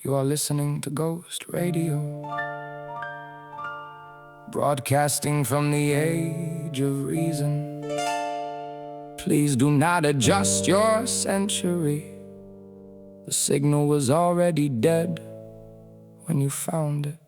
You are listening to Ghost Radio, broadcasting from the age of reason. Please do not adjust your century. The signal was already dead when you found it.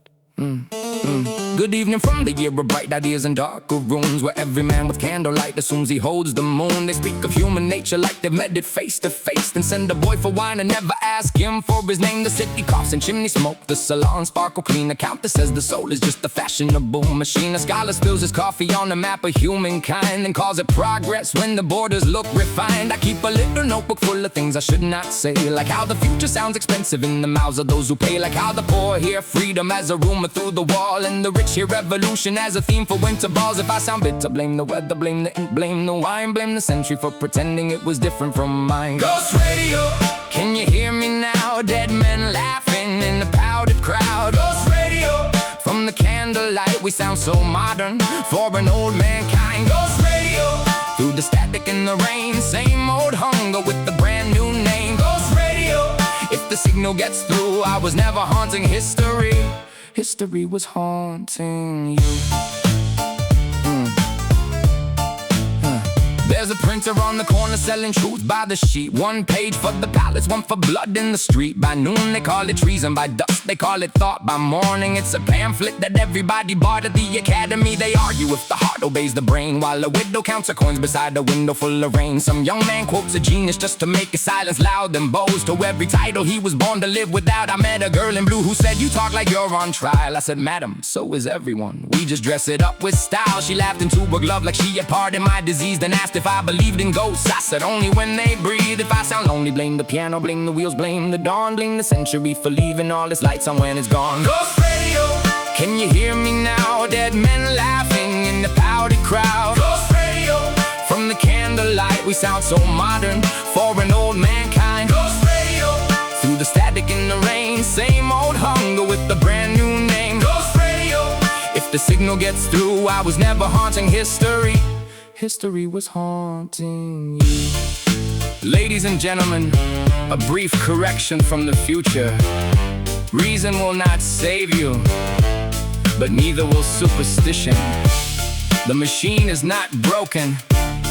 Good evening from the year of bright ideas and darker rooms, where every man with candlelight assumes he holds the moon. They speak of human nature like they've met it face to face, then send a boy for wine and never ask him for his name. The city coughs and chimney smoke, the salon sparkle clean. The counter says the soul is just a fashionable machine. A scholar spills his coffee on the map of humankind and calls it progress when the borders look refined. I keep a little notebook full of things I should not say, like how the future sounds expensive in the mouths of those who pay, like how the poor hear freedom as a rumor through the wall, and the rich hear revolution as a theme for winter balls. If I sound bitter, blame the weather, blame the ink, blame the wine, blame the century for pretending it was different from mine. Ghost Radio, can you hear me now? Dead men laughing in the powdered crowd. Ghost Radio, from the candlelight we sound so modern for an old mankind. Ghost Radio, through the static and the rain, same old hunger with the brand new name. Ghost Radio, if the signal gets through, I was never haunting history. History was haunting you. There's a printer on the corner selling truth by the sheet. One page for the palace, one for blood in the street. By noon they call it treason, by dusk they call it thought. By morning it's a pamphlet that everybody bought at the academy. They argue if the heart obeys the brain, while a widow counts her coins beside a window full of rain. Some young man quotes a genius just to make his silence loud, then bows to every title he was born to live without. I met a girl in blue who said, "You talk like you're on trial." I said, "Madam, so is everyone. We just dress it up with style." She laughed into her glove like she had pardoned my disease, then asked if I believed in ghosts. I said, "Only when they breathe." If I sound lonely, blame the piano, blame the wheels, blame the dawn, blame the century for leaving all its lights on when it's gone. Ghost Radio, can you hear me now? Dead men laughing in the powdered crowd. Ghost Radio, from the candlelight we sound so modern for an old mankind. Ghost Radio, through the static in the rain, same old hunger with the brand new name. Ghost Radio, if the signal gets through, I was never haunting history. History was haunting you. Ladies and gentlemen, a brief correction from the future. Reason will not save you, but neither will superstition. The machine is not broken.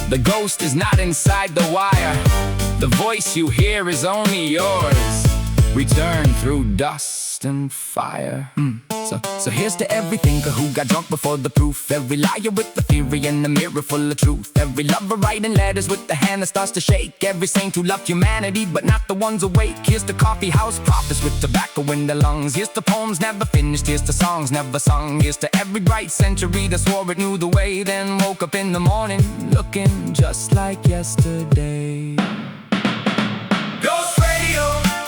The ghost is not inside the wire. The voice you hear is only yours, returned through dust and fire. So here's to every thinker who got drunk before the proof, every liar with the theory and a mirror full of truth, every lover writing letters with the hand that starts to shake, every saint who loved humanity but not the ones awake. Here's to coffee house prophets with tobacco in their lungs. Here's to poems never finished. Here's to songs never sung. Here's to every bright century that swore it knew the way, then woke up in the morning looking just like yesterday. Ghost Radio,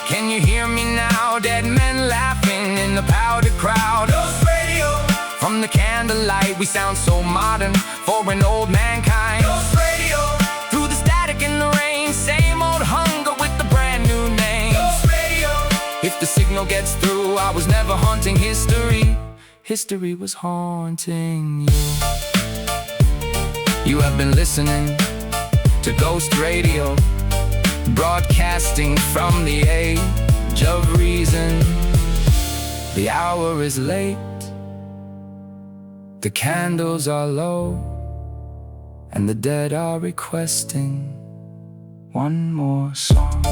can you hear me now? Dead men laughing in the powdered crowd. Ghost Radio, from the candlelight we sound so modern for an old mankind. Ghost Radio, through the static in the rain, same old hunger with the brand new name. Ghost Radio, if the signal gets through, I was never haunting history. History was haunting you. You have been listening to Ghost Radio, broadcasting from the age of reason. The hour is late, the candles are low, and the dead are requesting one more song.